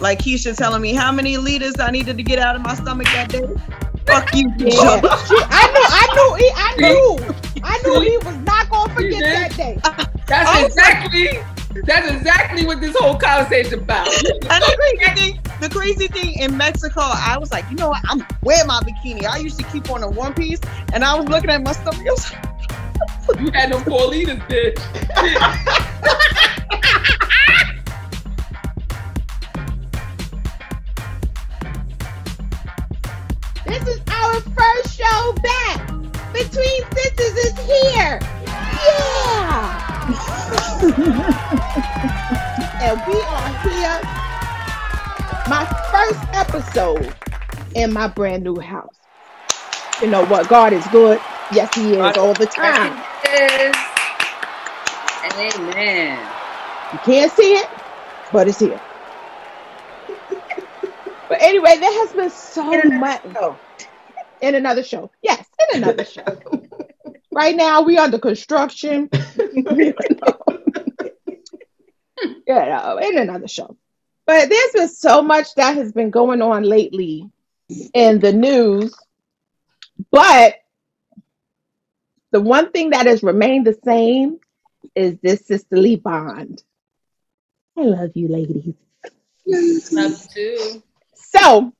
Keisha telling me how many liters I needed to get out of my stomach that day. Fuck you, Keisha. Yeah. I knew he was not gonna forget that day. That's exactly what this whole conversation about. And the crazy thing in Mexico, I was like, you know what? I'm wearing my bikini. I used to keep on a one piece, and I was looking at my stomach. I was like, you had no 4 liters, bitch. This is our first show back. Between Sisters is here. Yeah. And we are here. My first episode in my brand new house. You know what? God is good. Yes, He is all the time. Yes. Amen. You can't see it, but it's here. But anyway, there has been so much. In another show. Yes, in another show. Right now, we under construction. In another show. But there's been so much that has been going on lately in the news. But the one thing that has remained the same is this sisterly bond. I love you, ladies. Love too. So,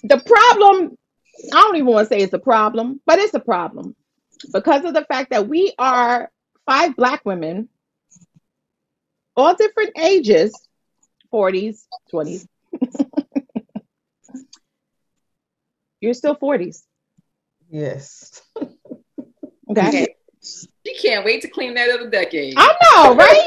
the problem, I don't even want to say it's a problem, but it's a problem because of the fact that we are 5 Black women, all different ages, 40s, 20s. You're still 40s. Yes. Okay. She can't wait to clean that other decade. I know, right?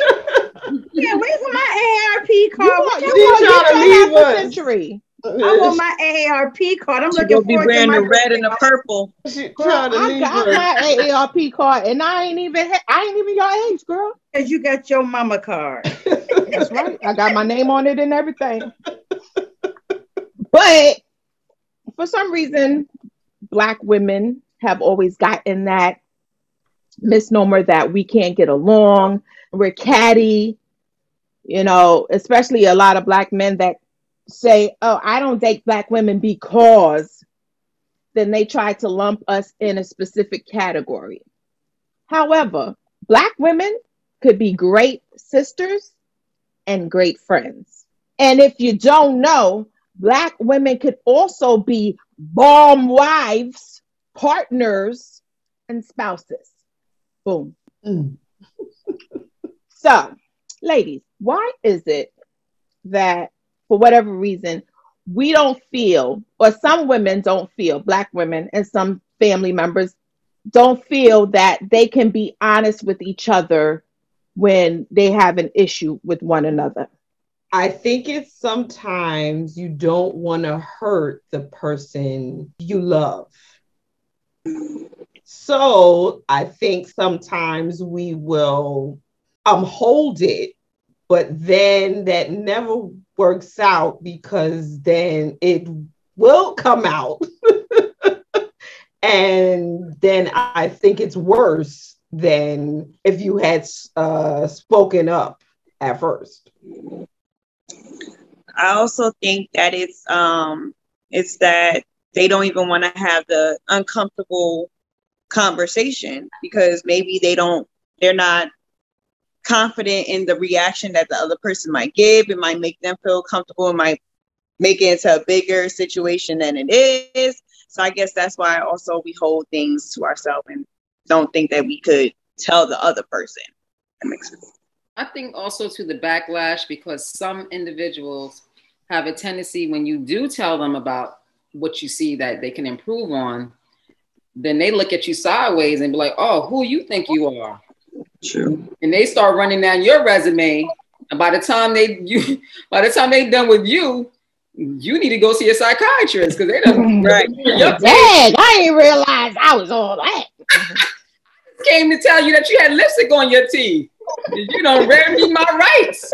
Yeah, wait for my AARP card. You trying to leave us? Century. I want my AARP card. I'm looking forward to my red and the purple. Girl, I got my AARP card, and I ain't even your age, girl. Cause you got your mama card. That's right. I got my name on it and everything. But for some reason, Black women have always gotten that misnomer that we can't get along. We're catty, especially a lot of Black men that say, oh, I don't date Black women because then they try to lump us in a specific category. However, Black women could be great sisters and great friends. And if you don't know, Black women could also be bomb wives, partners, and spouses. Boom. So, ladies, why is it that for whatever reason, we don't feel, or some women don't feel, Black women and some family members don't feel that they can be honest with each other when they have an issue with one another? I think it's sometimes you don't want to hurt the person you love. So I think sometimes we will hold it, but then that never works out because then it will come out. And then I think it's worse than if you had spoken up at first. I also think that it's that they don't even want to have the uncomfortable conversation because maybe they're not confident in the reaction that the other person might give. It might make them feel comfortable. It might make it into a bigger situation than it is. So I guess that's why also we hold things to ourselves and don't think that we could tell the other person. That makes sense. I think also to the backlash because some individuals have a tendency when you do tell them about what you see that they can improve on, then they look at you sideways and be like, oh, who you think you are? True. And they start running down your resume. And by the time they done with you, you need to go see a psychiatrist because they done right. Dang, I didn't realize I was all that. Came to tell you that you had lipstick on your teeth. You don't read me my rights.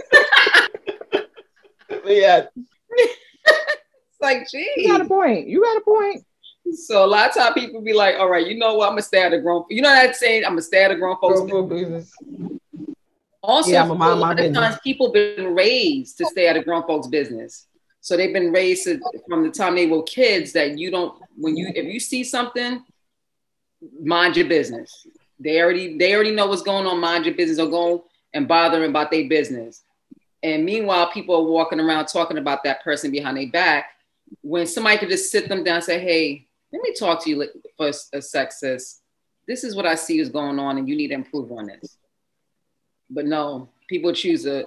Yeah. It's like, gee. You got a point. So a lot of times people be like, all right, you know what? I'm going to stay at a grown, you know that saying, I'm going to stay at a grown folks. Also, Yeah, I'm a a mind my lot of business. times people been raised to stay out of grown folks' business. So they've been raised from the time they were kids that you don't, if you see something, mind your business. They already know what's going on, mind your business, or go and bother about their business. And meanwhile, people are walking around talking about that person behind their back, when somebody could just sit them down and say, hey, let me talk to you for a sec, sis. This is what I see is going on and you need to improve on this. But no, people choose to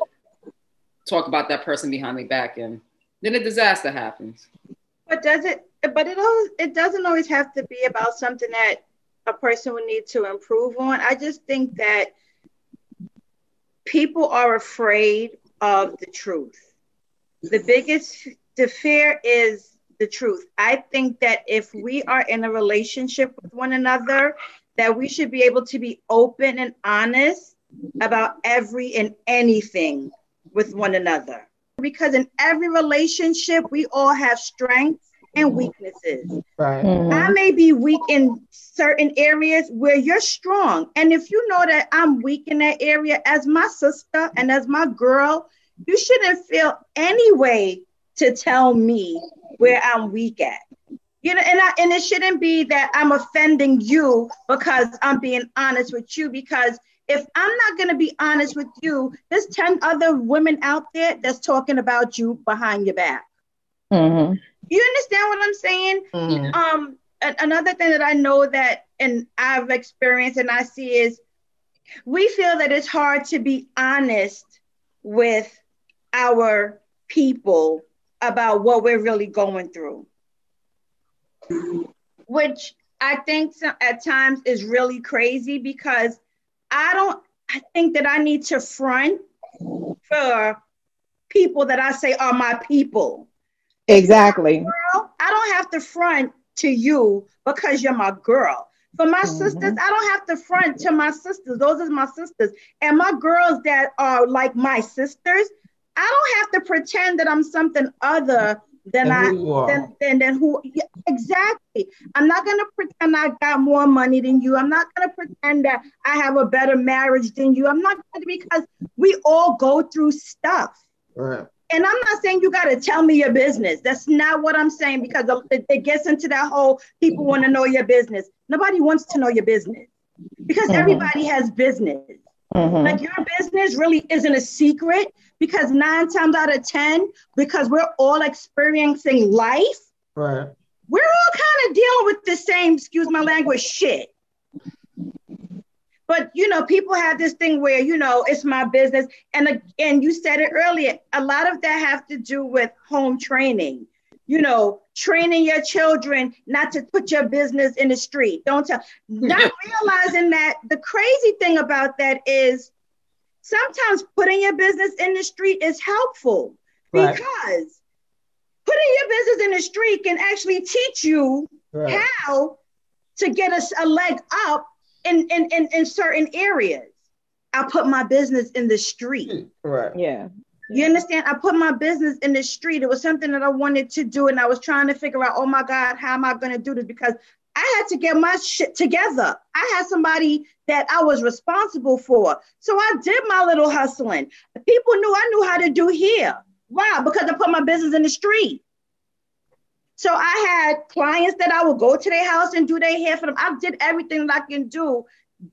talk about that person behind their back, and then a disaster happens. But it doesn't always have to be about something that a person would need to improve on. I just think that people are afraid of the truth. The fear is the truth. I think that if we are in a relationship with one another, that we should be able to be open and honest about every and anything with one another. Because in every relationship, we all have strengths and weaknesses. Right. I may be weak in certain areas where you're strong. And if you know that I'm weak in that area, as my sister and as my girl, you shouldn't feel any way to tell me where I'm weak at. You know, and it shouldn't be that I'm offending you because I'm being honest with you, because if I'm not going to be honest with you, there's 10 other women out there that's talking about you behind your back. Mm-hmm. You understand what I'm saying? Mm-hmm. Another thing that I know that, and I've experienced and I see, is we feel that it's hard to be honest with our people about what we're really going through, which I think at times is really crazy, because I think that I need to front for people that I say are my people. Exactly. Girl, I don't have to front to you because you're my girl. For my sisters, I don't have to front to my sisters. Those are my sisters. And my girls that are like my sisters, I don't have to pretend that I'm something other than who. Yeah, exactly. I'm not gonna pretend I got more money than you. I'm not gonna pretend that I have a better marriage than you. I'm not gonna, because we all go through stuff. Right. And I'm not saying you got to tell me your business. That's not what I'm saying, because it gets into that whole people want to know your business. Nobody wants to know your business, because everybody has business. Like, your business really isn't a secret, because 9 times out of 10, because we're all experiencing life, right, we're all kind of dealing with the same, excuse my language, shit. But, you know, people have this thing where, you know, it's my business. And you said it earlier, a lot of that have to do with home training, you know, training your children not to put your business in the street. Not realizing that the crazy thing about that is sometimes putting your business in the street is helpful, right, because putting your business in the street can actually teach you how to get a leg up in certain areas. I put my business in the street. Right. Yeah. You understand? I put my business in the street. It was something that I wanted to do, and I was trying to figure out, oh my God, how am I going to do this? Because I had to get my shit together. I had somebody that I was responsible for. So I did my little hustling. People knew I knew how to do hair. Why? Because I put my business in the street. So I had clients that I would go to their house and do their hair for them. I did everything that I can do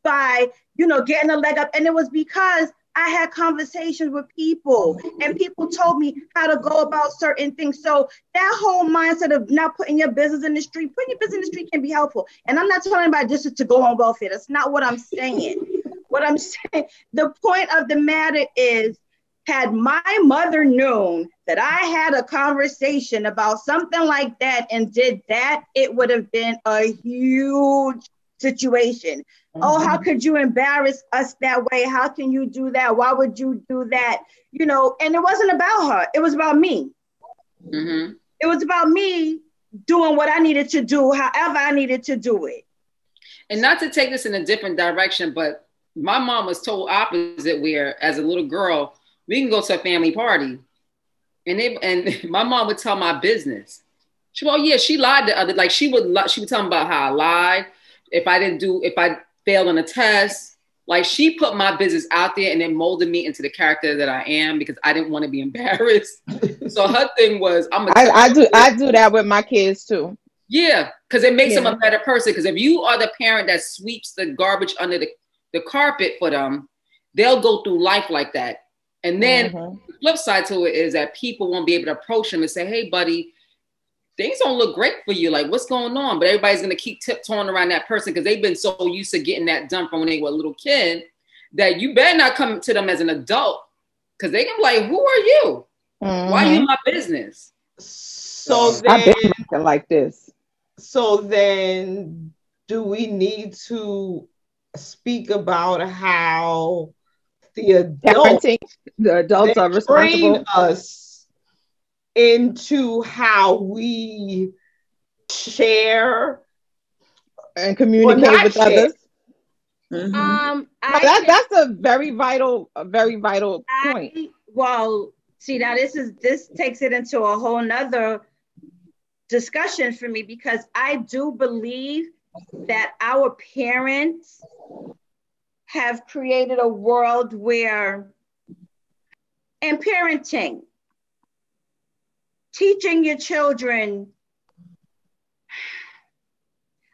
by, you know, getting a leg up. And it was because I had conversations with people, and people told me how to go about certain things. So that whole mindset of not putting your business in the street, putting your business in the street can be helpful. And I'm not telling anybody this is to go on welfare. That's not what I'm saying. What I'm saying, the point of the matter is, had my mother known that I had a conversation about something like that and did that, it would have been a huge situation. Oh, how could you embarrass us that way? How can you do that? Why would you do that? You know, and it wasn't about her. It was about me. It was about me doing what I needed to do, however I needed to do it. And not to take this in a different direction, but my mom was told opposite, where as a little girl, we can go to a family party, and my mom would tell my business. She lied to others. Like she would tell them about how I lied. If I failed on a test, Like she put my business out there and then molded me into the character that I am because I didn't want to be embarrassed. So her thing was, I do that with my kids too. Yeah, because it makes them a better person. Because if you are the parent that sweeps the garbage under the carpet for them, they'll go through life like that. And then the flip side to it is that people won't be able to approach them and say, hey, buddy, things don't look great for you. Like, what's going on? But everybody's going to keep tiptoeing around that person because they've been so used to getting that done from when they were a little kid that you better not come to them as an adult because they can be like, who are you? Why are you in my business? So then, I've been acting like this. So then, do we need to speak about how the adults are responsible us into how we share and communicate with others? That's a very vital point. Well, see, now this takes it into a whole nother discussion for me, because I do believe that our parents have created a world where, in parenting, teaching your children,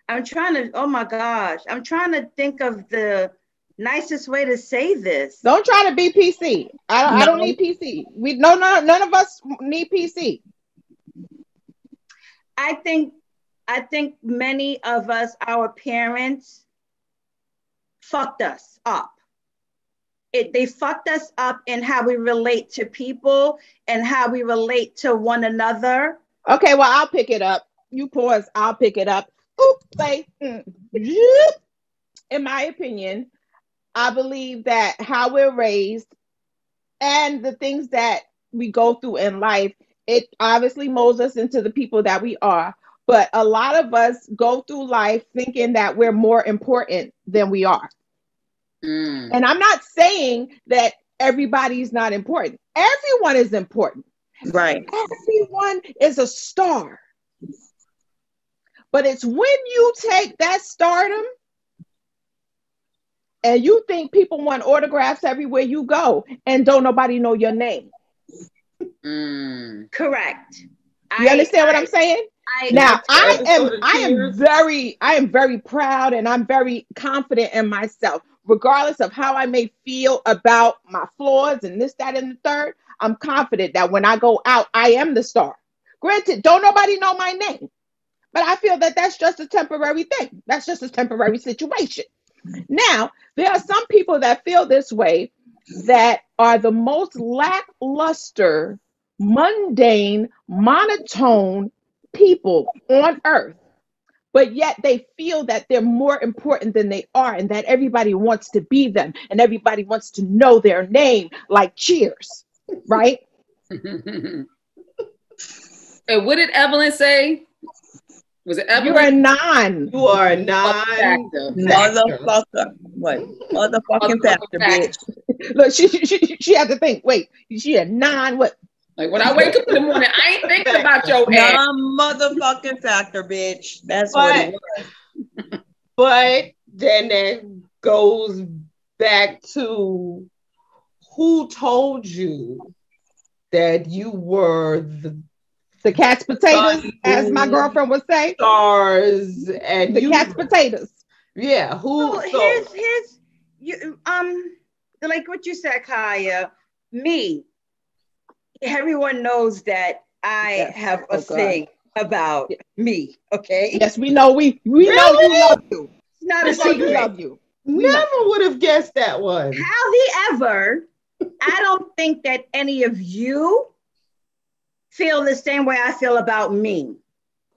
I'm trying to think of the nicest way to say this. Don't try to be PC. I don't need PC. None of us need PC. I think many of us, our parents, fucked us up. They fucked us up in how we relate to people and how we relate to one another. Okay, well, I'll pick it up. You pause, I'll pick it up. In my opinion, I believe that how we're raised and the things that we go through in life, it obviously molds us into the people that we are. But a lot of us go through life thinking that we're more important than we are. And I'm not saying that everybody's not important. Everyone is important. Right. Everyone is a star. But it's when you take that stardom and you think people want autographs everywhere you go and don't nobody know your name. Correct. You understand what I'm saying? I am very proud and I'm very confident in myself, regardless of how I may feel about my flaws and this, that, and the third. I'm confident that when I go out, I am the star. Granted, don't nobody know my name, but I feel that that's just a temporary thing. That's just a temporary situation. Now, there are some people that feel this way that are the most lackluster, mundane, monotone people on earth, but yet they feel that they're more important than they are and that everybody wants to be them and everybody wants to know their name, like Cheers, right? And what did Evelyn say? Was it Evelyn? You're a non. You are a non. Motherfucker. What? Motherfucking factor, bitch. Look, she had to think. Wait, she a non what? Like when I wake up in the morning, I ain't thinking about your ass. Non-motherfucking factor, bitch. That's what it was. But then it goes back to who told you that you were the cat's potatoes, as my girlfriend would say. Stars and the cat's potatoes. Yeah. Here's you like what you said, Kaya. Me. Everyone knows that I have a thing about me. Okay. Yes, we know. We know you love you. It's not a secret. Love you. Never would have guessed that one. However, I don't think that any of you feel the same way I feel about me.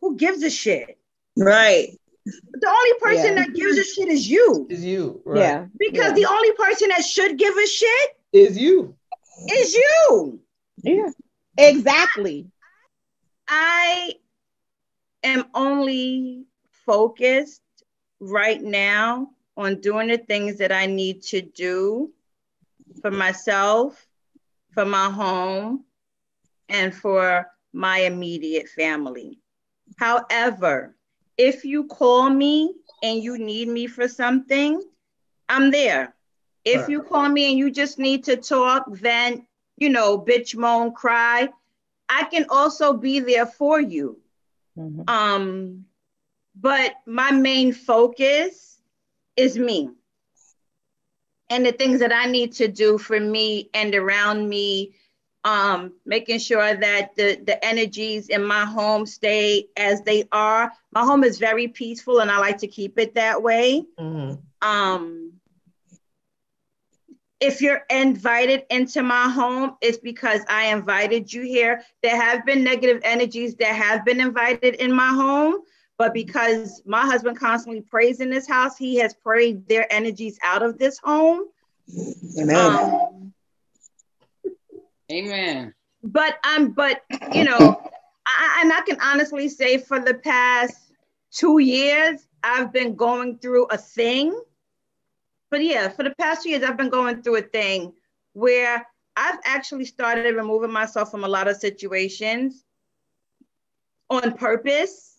Who gives a shit? Right. The only person that gives a shit is you. Is you. Right. Yeah. Because the only person that should give a shit is you. Is you. Yeah. Exactly. I am only focused right now on doing the things that I need to do for myself, for my home, and for my immediate family. However, if you call me and you need me for something, I'm there. If you call me and you just need to talk, then, bitch, moan, cry, I can also be there for you. Mm-hmm. But my main focus is me and the things that I need to do for me and around me, making sure that the energies in my home stay as they are. My home is very peaceful and I like to keep it that way. Mm-hmm. If you're invited into my home, it's because I invited you here. There have been negative energies that have been invited in my home, but because my husband constantly prays in this house, he has prayed their energies out of this home. Amen. Amen. But and I can honestly say for the past 2 years, I've been going through a thing. But yeah, for the past 2 years, I've been going through a thing where I've actually started removing myself from a lot of situations on purpose,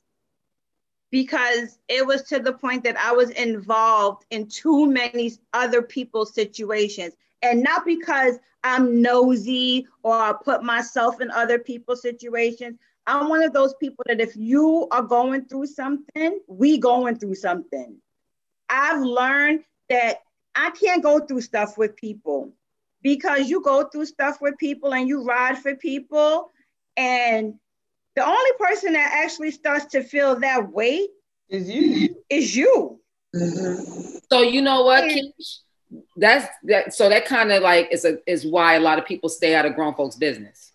because it was to the point that I was involved in too many other people's situations. And not because I'm nosy or I put myself in other people's situations. I'm one of those people that if you are going through something, we going through something. I've learned that I can't go through stuff with people, because you go through stuff with people and you ride for people, and the only person that actually starts to feel that weight is you. Mm-hmm. So you know what, Keish? So that kind of like is why a lot of people stay out of grown folks' business.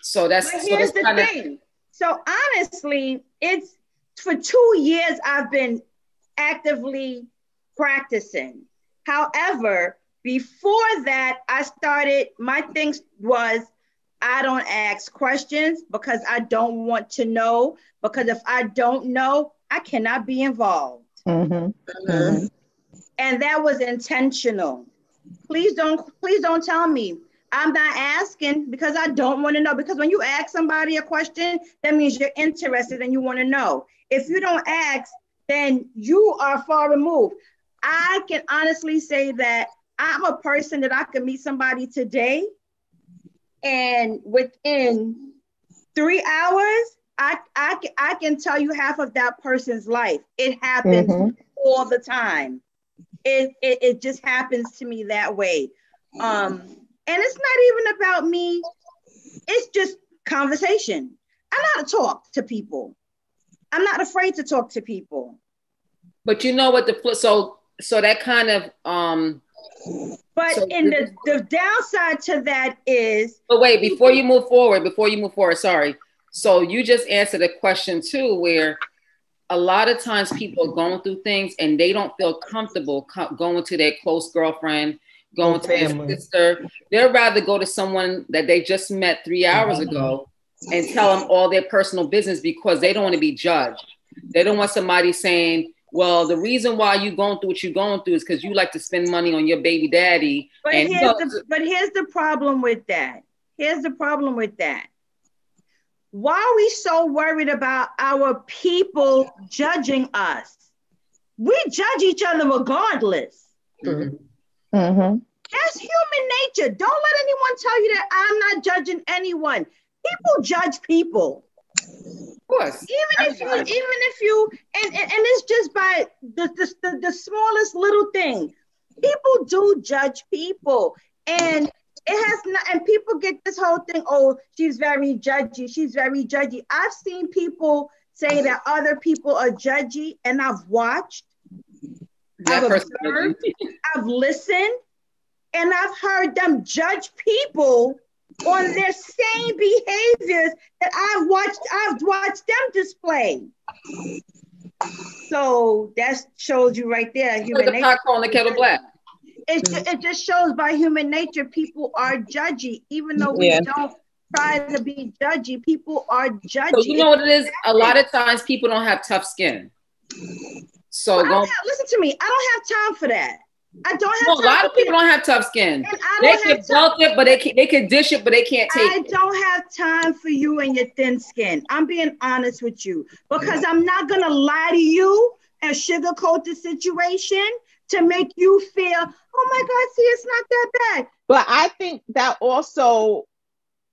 So that's but here's the thing. So honestly, it's for 2 years I've been actively practicing. However, before that, I started, my thing was, I don't ask questions because I don't want to know, because if I don't know, I cannot be involved. Mm-hmm. Mm-hmm. And that was intentional. Please don't tell me. I'm not asking because I don't want to know. Because when you ask somebody a question, that means you're interested and you want to know. If you don't ask, then you are far removed. I can honestly say that I'm a person that I could meet somebody today, and within 3 hours, I can tell you half of that person's life. It happens all the time. It just happens to me that way. And it's not even about me. It's just conversation. I know how to talk to people. I'm not afraid to talk to people. But you know what so that kind of but so in the downside to that is, but wait, before you move forward, sorry. So you just answered a question too, where a lot of times people are going through things and they don't feel comfortable going to their close girlfriend, going to their sister. They'd rather go to someone that they just met 3 hours ago and tell them all their personal business, because they don't want to be judged. They don't want somebody saying, well, the reason why you're going through what you're going through is because you like to spend money on your baby daddy. But here's the problem with that. Why are we so worried about our people judging us? We judge each other regardless. Mm-hmm. Mm-hmm. That's human nature. Don't let anyone tell you that I'm not judging anyone. People judge people. Of course. Even if you, and it's just by the smallest little thing. People do judge people, and it has not. And people get this whole thing. Oh, she's very judgy. I've seen people say that other people are judgy, and I've watched, I've observed, I've listened, and I've heard them judge people on their same behaviors that I've watched them display. So that shows you right there, human nature. The pot calling the kettle black. It just shows by human nature, people are judgy, even though we don't try to be judgy. People are judgy. So you know what it is? A lot of times people don't have tough skin. So listen to me. I don't have time for that. I don't have time. A lot of people don't have tough skin. They can belt it, but they can dish it, but they can't take it. I don't have time for you and your thin skin. I'm being honest with you, because I'm not gonna lie to you and sugarcoat the situation to make you feel, oh my God, see, it's not that bad. But I think that also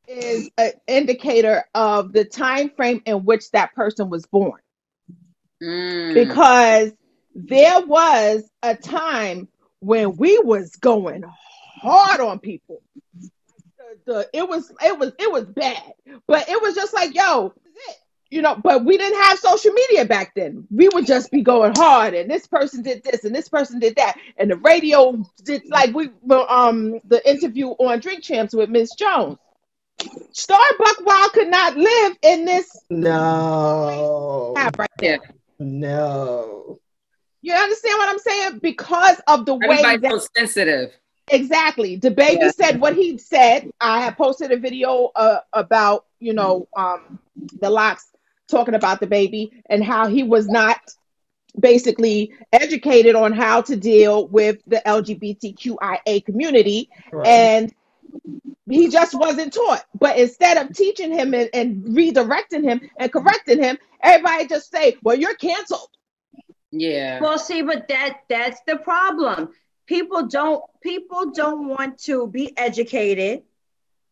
is an indicator of the time frame in which that person was born. Because there was a time when we was going hard on people. It was bad, but it was just like, yo, this is it. You know, but we didn't have social media back then. We would just be going hard, and this person did this, and this person did that, and the radio did, like the interview on Drink Champs with Miss Jones. Starbuck Wild could not live in this. No. Right there. No. You understand what I'm saying? Because of the way everybody's so sensitive. Exactly. The baby said what he said. I had posted a video about, the locks talking about the baby and how he was not basically educated on how to deal with the LGBTQIA community. Right. And he just wasn't taught. But instead of teaching him and redirecting him and correcting him, everybody just say, well, you're canceled. Yeah. Well, see, but that's the problem. People don't want to be educated.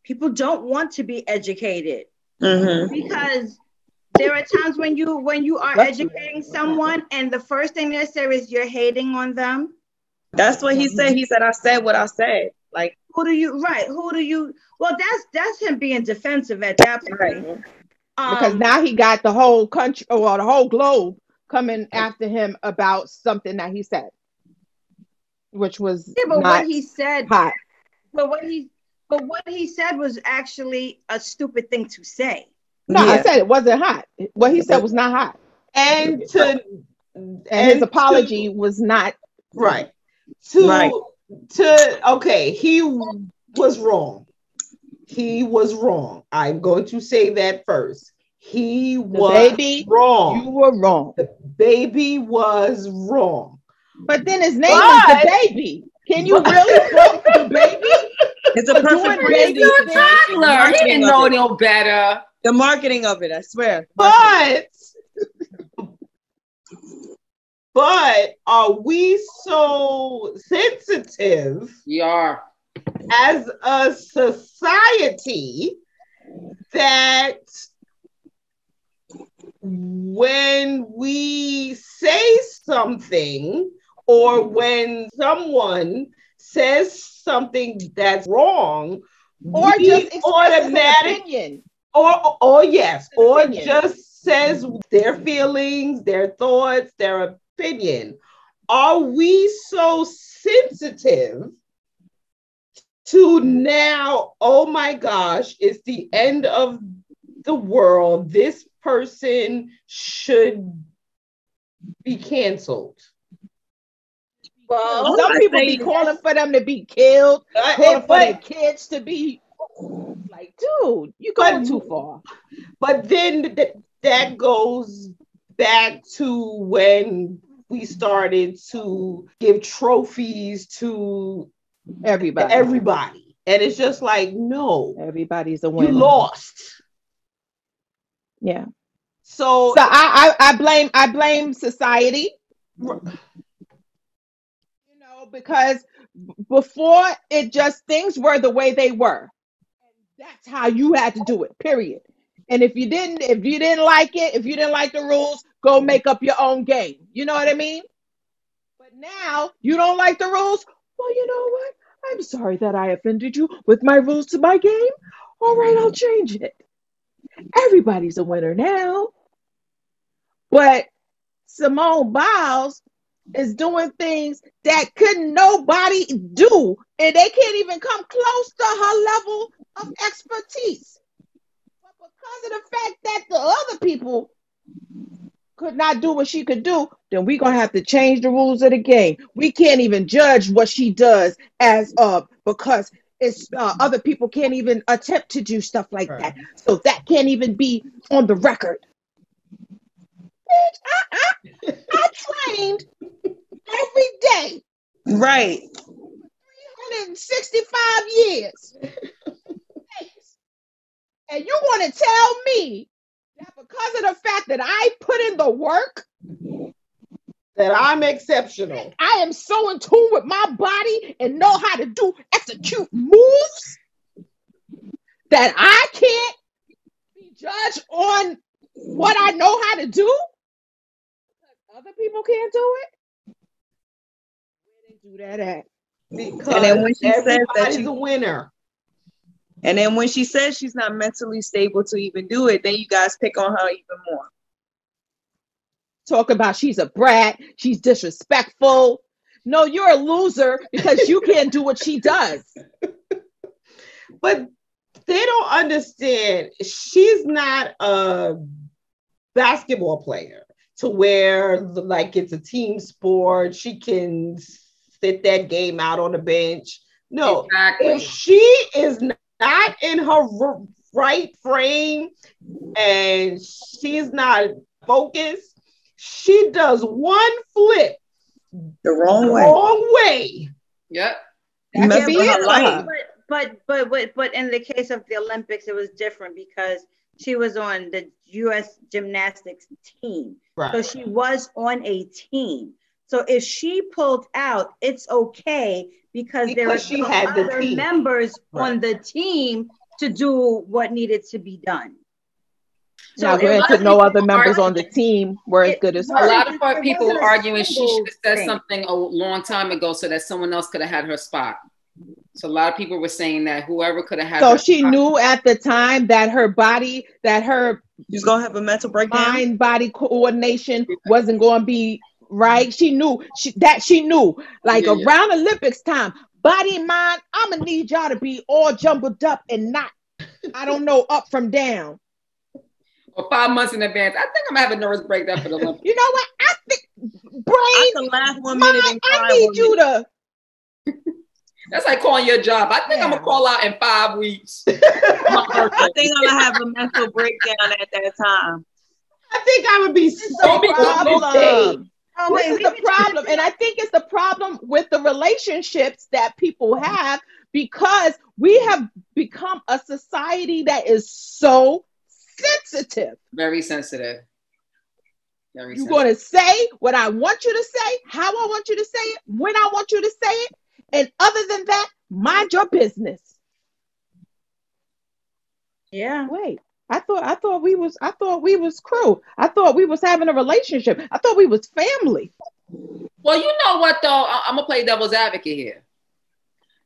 People don't want to be educated because there are times when you are educating someone and the first thing they say is you're hating on them. That's what he said. He said, I said what I said. Like, who do you, well, that's him being defensive at that point. Right. Because now he got the whole country or the whole globe coming after him about something that he said. Which was but not what he said hot. But what he said was actually a stupid thing to say. No, I said it wasn't hot. What he said was not hot. And his apology was not right. Okay, he was wrong. He was wrong. I'm going to say that first. He was wrong. You were wrong. The baby was wrong. But then his name is the baby. Can you really fault the baby? It's a perfect baby. He didn't know no better. The marketing of it, I swear. But are we so sensitive? We are. As a society that when we say something or when someone says something that's wrong, or just automatic opinion, or just says their feelings, their thoughts, their opinion, are we so sensitive to now, oh my gosh, it's the end of the world, this person should be canceled? Well, some people be calling for them to be killed, calling for their kids to be like, dude, you're going too far. But then that goes back to when we started to give trophies to everybody. And it's just like, no. Everybody's a winner. You lost. Yeah. So I blame society. Because before it just things were the way they were. And that's how you had to do it, period. And if you didn't like it, if you didn't like the rules, go make up your own game. You know what I mean? But now you don't like the rules. Well, you know what? I'm sorry that I offended you with my rules to my game. All right, I'll change it. Everybody's a winner now. But Simone Biles is doing things that couldn't nobody do, and they can't even come close to her level of expertise. But because of the fact that the other people could not do what she could do, then we're gonna have to change the rules of the game. We can't even judge what she does because it's other people can't even attempt to do stuff like that. So that can't even be on the record. I trained every day. Right. 365 years. And you want to tell me that because of the fact that I put in the work, that I'm exceptional. I am so in tune with my body and know how to execute moves that I can't be judged on what I know how to do. Other people can't do it. Where they do that at? Because And then when she says that everybody's a winner. And then when she says she's not mentally stable to even do it, then you guys pick on her even more. Talk about she's a brat, she's disrespectful. No, you're a loser because you can't do what she does. But they don't understand. She's not a basketball player to where like it's a team sport. She can sit that game out on the bench. No, exactly. If she is not in her right frame and she's not focused, she does one flip the wrong way. Yep. That could be it for her. But in the case of the Olympics, it was different because she was on the U.S. gymnastics team. Right. So she was on a team. So if she pulled out, it's okay because there were she had other members on the team to do what needed to be done. So now, granted, no other members on the team were as good as her. A lot of people were arguing she should have said something a long time ago so that someone else could have had her spot. So a lot of people were saying that whoever could have had so she knew at the time that her body, that her she's gonna have a mental breakdown, mind body coordination wasn't going to be right. She knew she knew like around Olympics time, body and mind, I'm gonna need y'all to be all jumbled up and not, I don't know, up from down. Or 5 months in advance. I think I'm having a nervous breakdown for the Olympics. You know what? I think I can laugh 1 minute and cry. I need you to. That's like calling your job. I think I'm gonna call out in 5 weeks. I think I'm gonna have a mental breakdown at that time. I think I would be so problem. This is the problem, and I think it's the problem with the relationships that people have because we have become a society that is so sensitive. Very sensitive. You're going to say what I want you to say, how I want you to say it, when I want you to say it, and other than that, mind your business. Yeah. Wait, I thought we was crew. I thought we was having a relationship. I thought we was family. Well, you know what though? I'm gonna play devil's advocate here,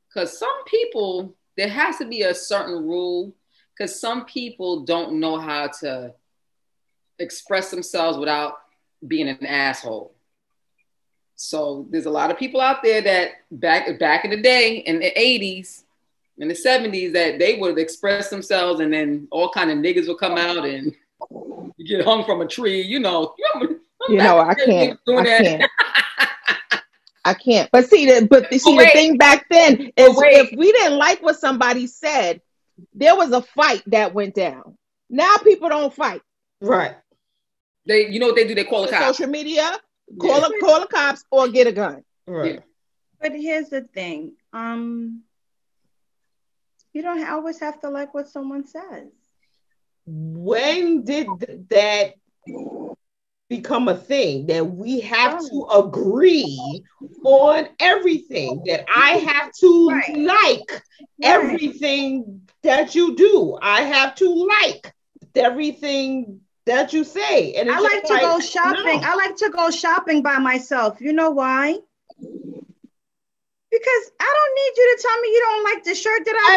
because some people there has to be a certain rule. Because some people don't know how to express themselves without being an asshole. So there's a lot of people out there that back in the day, in the 80s, in the 70s, that they would express themselves and then all kind of niggas would come out and you get hung from a tree, I can't. I can't. But the thing back then is if we didn't like what somebody said, there was a fight that went down. Now people don't fight. Right. They, you know what they do? They call the cops. Social media, call the cops or get a gun. Right. Yeah. But here's the thing. You don't always have to like what someone says. When did that become a thing that we have to agree on everything, that I have to like everything that you do? I have to like everything that you say. And I like to go shopping. I like to go shopping by myself. You know why? Because I don't need you to tell me you don't like the shirt that I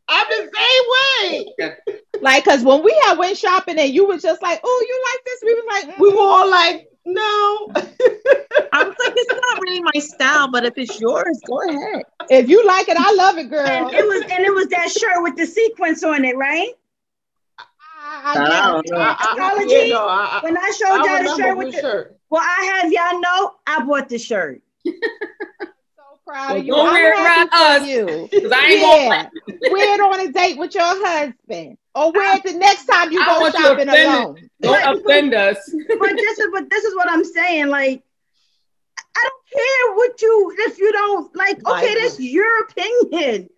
I'm the same way. Like, because when we went shopping and you was just like, oh, you like this? We was like, we were all like, no. I was like, it's not really my style, but if it's yours, go ahead. If you like it, I love it, girl. And it was that shirt with the sequence on it, right? Astrology. When I showed y'all the shirt with the shirt. Well, I have y'all know I bought the shirt. Proud of you. Don't wear it around us. Because I ain't gonna wear it on a date with your husband. Or wear it the next time you go shopping alone. Don't offend us. But this is what I'm saying. Like, I don't care if you don't like, okay, that's your opinion.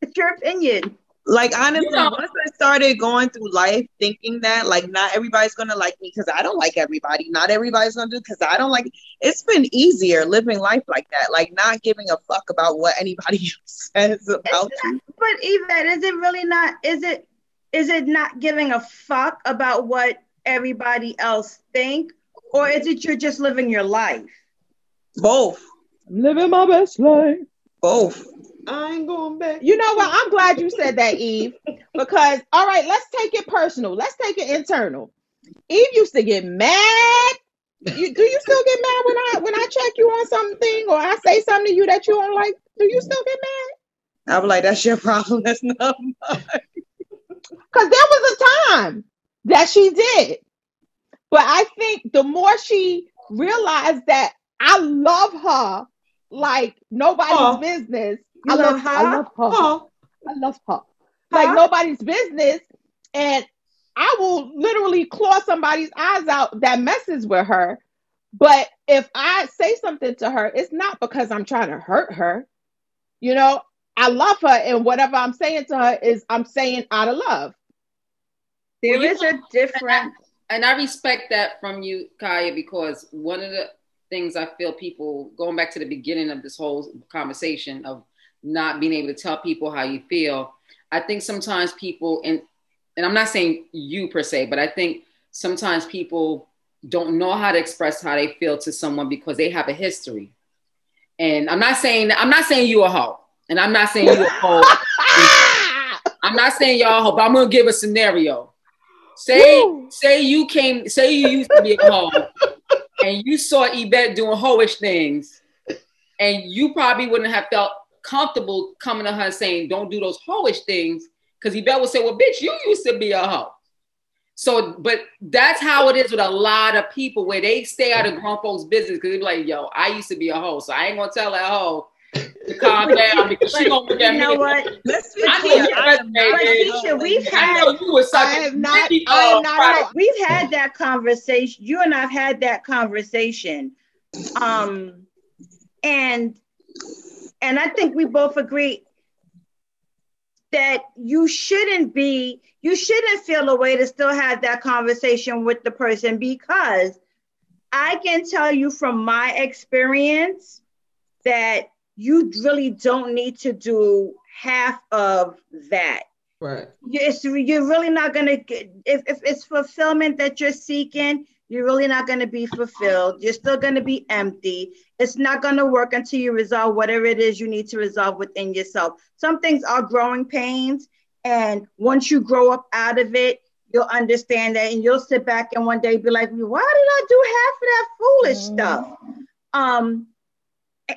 It's your opinion. Like, honestly, You know, once I started going through life thinking that, like, not everybody's going to like me because I don't like everybody. Not everybody's going to do because I don't like it. It's been easier living life like that. Like, not giving a fuck about what anybody else says about you. But Yvette, is it really not, is it not giving a fuck about what everybody else think? Or is it you're just living your life? Both. Living my best life. Both. I ain't going back. You know what? I'm glad you said that, Eve. Because, all right, let's take it personal. Let's take it internal. Eve used to get mad. Do you still get mad when I check you on something or I say something to you that you don't like? Do you still get mad? I was like, that's your problem. That's not mine. Because there was a time that she did. But I think the more she realized that I love her like nobody's business. I love her. I love her. Like nobody's business. And I will literally claw somebody's eyes out that messes with her. But if I say something to her, it's not because I'm trying to hurt her. You know, I love her. And whatever I'm saying to her is I'm saying out of love. There is a difference. And I respect that from you, Kaya, because one of the things I feel people, going back to the beginning of this whole conversation of not being able to tell people how you feel, I think sometimes people, and I'm not saying you per se, but I think sometimes people don't know how to express how they feel to someone because they have a history. And I'm not saying you a hoe, and I'm not saying you a hoe. I'm not saying y'all a hoe, but I'm gonna give a scenario. Say you used to be a hoe and you saw Yvette doing hoish things, and you probably wouldn't have felt comfortable coming to her saying, don't do those hoish things, because Yvette would say, well, bitch, you used to be a hoe. So, but that's how it is with a lot of people where they stay out of grown folks' business because they're like, yo, I used to be a hoe, so I ain't gonna tell that hoe to calm down because she gonna look at me. You know what? Let's be clear. We've had that conversation. You and I've had that conversation. And I think we both agree that you shouldn't feel a way to still have that conversation with the person, because I can tell you from my experience that you really don't need to do half of that. Right. You're really not going to get, if it's fulfillment that you're seeking, you're really not going to be fulfilled. You're still going to be empty. It's not going to work until you resolve whatever it is you need to resolve within yourself. Some things are growing pains. And once you grow up out of it, you'll understand that, and you'll sit back and one day be like, why did I do half of that foolish stuff?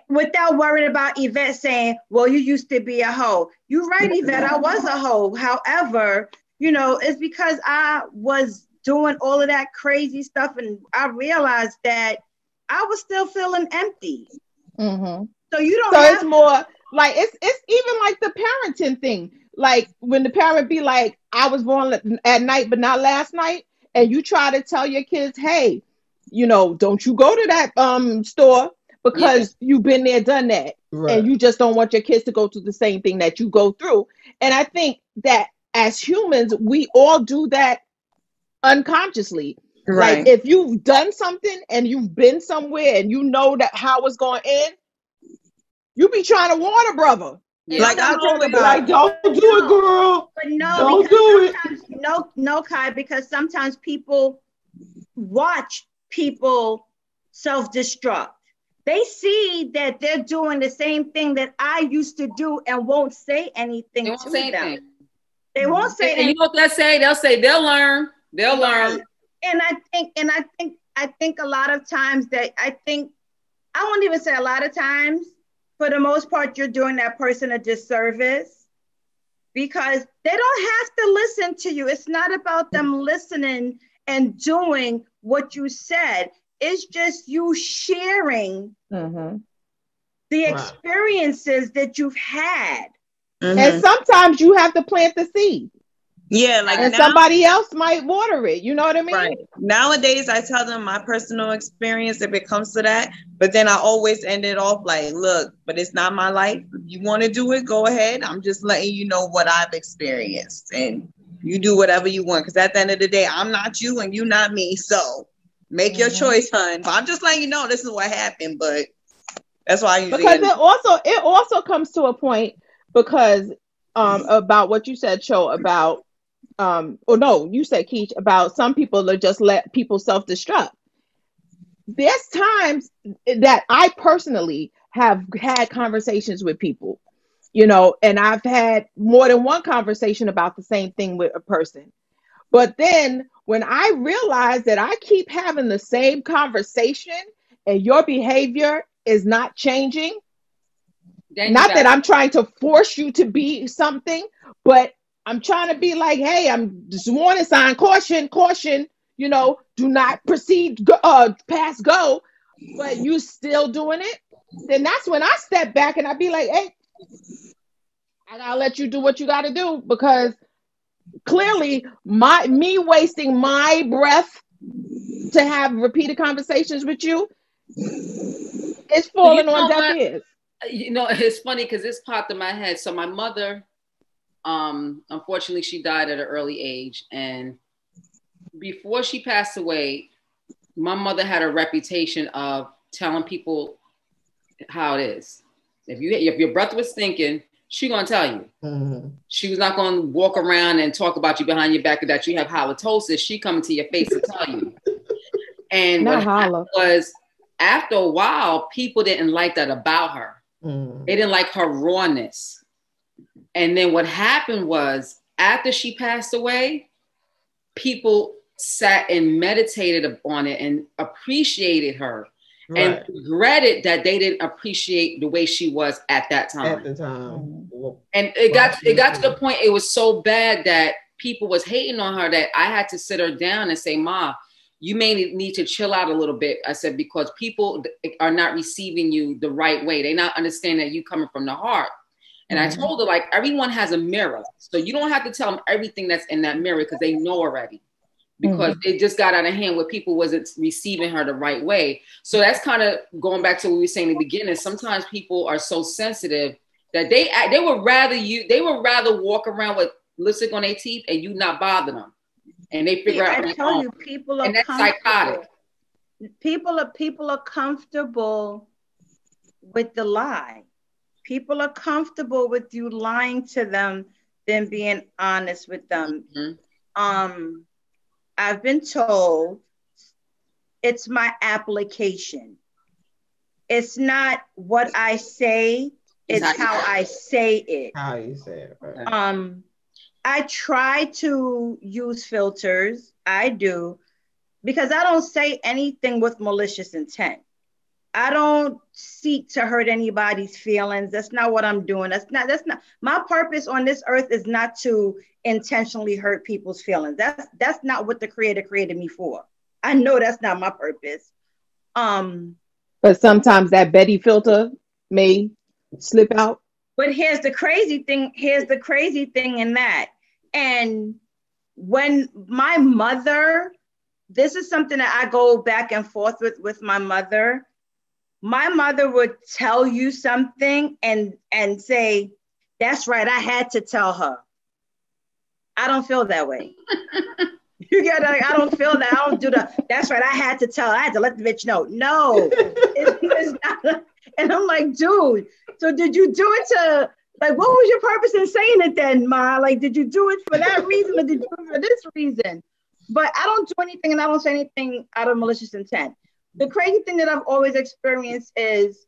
Without worrying about Yvette saying, well, you used to be a hoe. You're right, Yvette, I was a hoe. However, it's because I was doing all of that crazy stuff, and I realized that I was still feeling empty. Mm-hmm. So you don't. So it's more like it's even like the parenting thing. Like when the parent be like, I was born at night, but not last night. And you try to tell your kids, hey, don't you go to that store because you've been there, done that. Right. And you just don't want your kids to go through the same thing that you go through. And I think that as humans, we all do that unconsciously. Right. Like if you've done something and you've been somewhere and you know that how it's going to end, you be trying to warn a brother. Yeah. Like I told about, like, don't do it, girl. But no, don't do it. No, Kai, because sometimes people watch people self-destruct. They see that they're doing the same thing that I used to do and won't say anything to them. They won't say anything. You know what they'll say? They'll say they'll learn. They'll learn. And I think a lot of times I won't even say a lot of times. For the most part, you're doing that person a disservice because they don't have to listen to you. It's not about them listening and doing what you said. It's just you sharing the experiences that you've had. Mm-hmm. And sometimes you have to plant the seed. Yeah, like And now, somebody else might water it. You know what I mean? right. Nowadays, I tell them my personal experience if it comes to that. But then I always end it off like, look, but it's not my life. If you want to do it, go ahead. I'm just letting you know what I've experienced. And you do whatever you want. Because at the end of the day, I'm not you and you not me. So make your choice, hon. But I'm just letting you know this is what happened. But that's why I usually Because it also comes to a point because about what you said, Cho, about or no, you said, Keach, about some people that just let people self-destruct. There's times that I personally have had conversations with people, and I've had more than one conversation about the same thing with a person. But then when I realize that I keep having the same conversation and your behavior is not changing, not that I'm trying to force you to be something, but I'm trying to be like, hey, I'm just warning sign, caution, caution, do not proceed past go, but you still doing it. Then that's when I step back and I be like, hey, I gotta let you do what you gotta do, because clearly me wasting my breath to have repeated conversations with you is falling on deaf ears. It's funny because this popped in my head. So my mother, unfortunately, she died at an early age. And before she passed away, my mother had a reputation of telling people how it is. If your breath was stinking, she gonna tell you. Mm-hmm. She was not gonna walk around and talk about you behind your back or that you have halitosis. She coming to your face to tell you. And what happened was, after a while, people didn't like that about her. Mm. They didn't like her rawness. And then what happened was, after she passed away, people sat and meditated on it and appreciated her. Right. And regretted that they didn't appreciate the way she was at that time. At the time. And it got to the point, it was so bad that people was hating on her that I had to sit her down and say, Ma, you may need to chill out a little bit. I said, because people are not receiving you the right way. They not understanding that you coming from the heart. And I told her, like, everyone has a mirror. So you don't have to tell them everything that's in that mirror because they know already. Because it just got out of hand where people wasn't receiving her the right way. So that's kind of going back to what we were saying in the beginning. Sometimes people are so sensitive that they would rather walk around with lipstick on their teeth and you not bother them. And they figure out. I tell you, people are psychotic. People are comfortable with the lie. People are comfortable with you lying to them than being honest with them. Mm-hmm. I've been told it's my application. It's not what I say, it's how I say it. How you say it, right. I try to use filters. I do, because I don't say anything with malicious intent. I don't seek to hurt anybody's feelings. That's not what I'm doing. That's not my purpose on this earth is not to intentionally hurt people's feelings. That's not what the Creator created me for. I know that's not my purpose. But sometimes that Betty filter may slip out. But here's the crazy thing in that. And when my mother, this is something that I go back and forth with my mother. My mother would tell you something and say, that's right, I had to tell her. I don't feel that way. You get it? I don't feel that. I don't do that's right, I had to tell her. I had to let the bitch know. No, it's not. And I'm like, dude, so did you do it to, like, what was your purpose in saying it then, Ma? Like, did you do it for that reason or did you do it for this reason? But I don't do anything and I don't say anything out of malicious intent. The crazy thing that I've always experienced is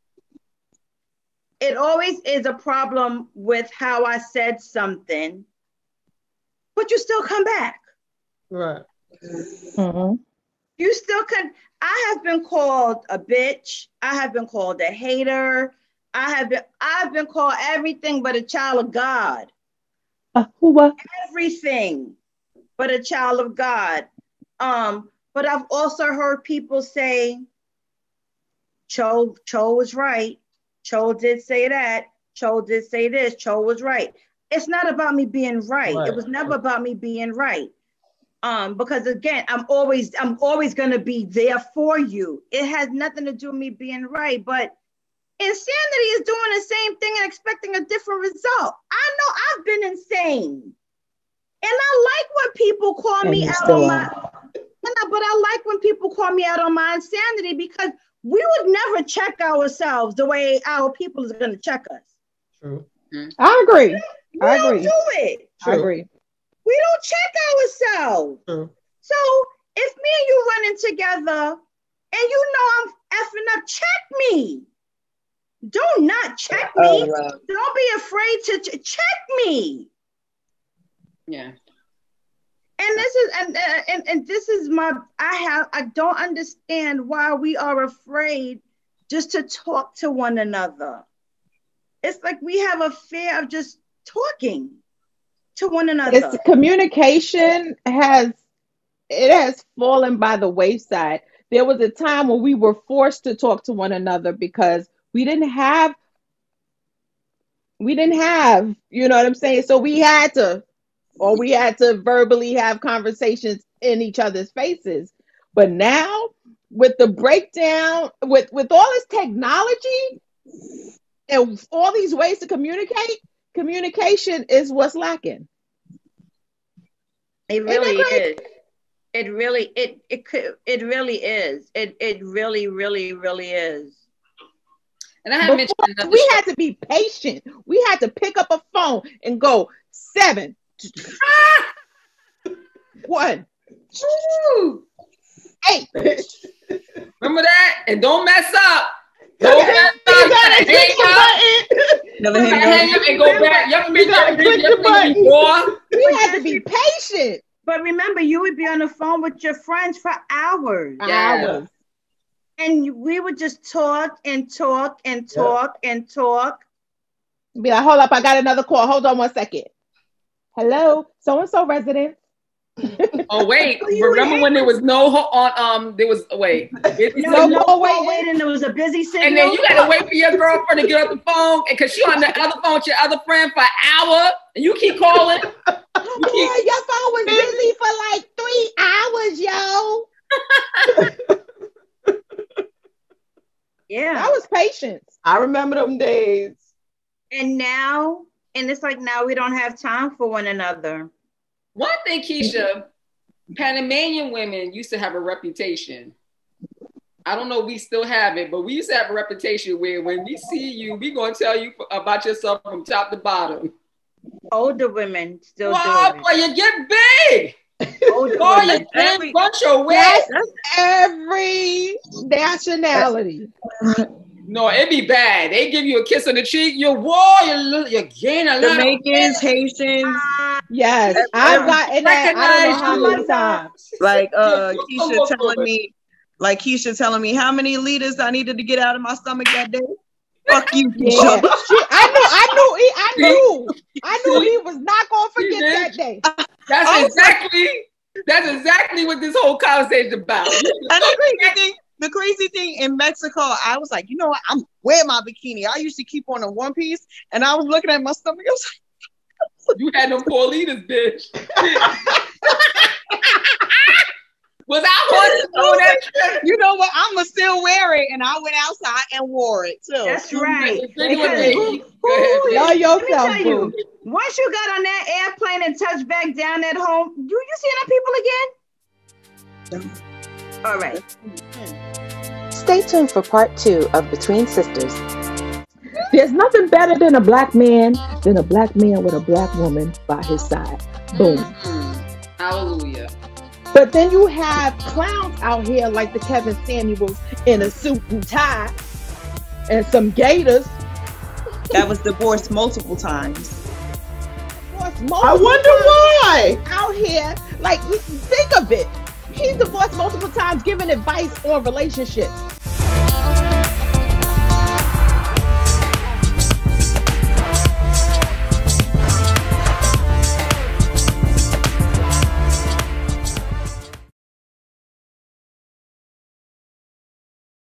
it always is a problem with how I said something, but you still come back. Right. Mm-hmm. You still can. I have been called a bitch. I have been called a hater. I've been called everything but a child of God. What? Everything but a child of God. But I've also heard people say, Cho was right. Cho did say that. Cho did say this. Cho was right. it's not about me being right. Right. It was never about me being right. Because again, I'm always gonna be there for you. It has nothing to do with me being right, but insanity is doing the same thing and expecting a different result. I know I've been insane. And I like when people call me out on my but I like when people call me out on my insanity, because we would never check ourselves the way our people is gonna check us. True. I agree. We I don't agree. do it. I agree. We don't check ourselves. True. So if me and you running together and you know I'm effing up, check me. Do not check me. Oh, wow. Don't be afraid to check me. Yeah. And this is my I don't understand why we are afraid just to talk to one another. It's like we have a fear of just talking to one another. It's communication has fallen by the wayside. There was a time when we were forced to talk to one another because we didn't have, you know what I'm saying? So we had to verbally have conversations in each other's faces. But now with the breakdown, with all this technology and all these ways to communicate, communication is what's lacking. It really is. It really is. It really is. And I have mentioned another we had to be patient. We had to pick up a phone and go 7, 1, 2, 8. Remember that? And don't mess up. Don't mess up. You gotta click the button. Never hang up and go back. You gotta click the button. We had to be patient. But remember, you would be on the phone with your friends for hours. Hours. And we would just talk and talk and talk and talk. Be like, hold up, I got another call. Hold on 1 second. Hello, so-and-so resident. Oh wait, remember when there was no there was wait. No waiting. There was a busy signal. And then you gotta wait for your girlfriend to get off the phone, because she on the other phone with your other friend for an hour, and you keep calling. Yeah, your phone was busy for like 3 hours, yo. Yeah, that was patience. I remember them days. And it's like now we don't have time for one another. One thing, Keisha, Panamanian women used to have a reputation. I don't know if we still have it, but we used to have a reputation where when we see you, we gonna tell you about yourself from top to bottom. Older women still do it. Boy, you get big. Older boy, women. you bunch of weight. That's every nationality. No, it'd be bad. They give you a kiss on the cheek, you gain a lot. Jamaicans, Haitians. Yes, I've gotten that. I don't know how many times. Like Keisha telling me how many liters I needed to get out of my stomach that day. Fuck you, Keisha. Yeah. I knew he was not gonna forget that day. That's exactly what this whole conversation is about. And the crazy thing in Mexico, I was like, you know what? I'm wearing my bikini. I used to keep on a one piece, and I was looking at my stomach. I was like, you had them 4 liters, bitch. Was I on that? You know what? I'ma still wear it, and I went outside and wore it too. That's right. Know yourself, boo. Once you got on that airplane and touched back down at home, you see them people again? All right. Stay tuned for part 2 of Between Sisters. There's nothing better than a black man with a black woman by his side. Boom. Hallelujah. But then you have clowns out here like the Kevin Samuels in a suit and tie and some gaiters. That was divorced multiple times. I wonder why. Out here, like, think of it. He's divorced multiple times, giving advice on relationships.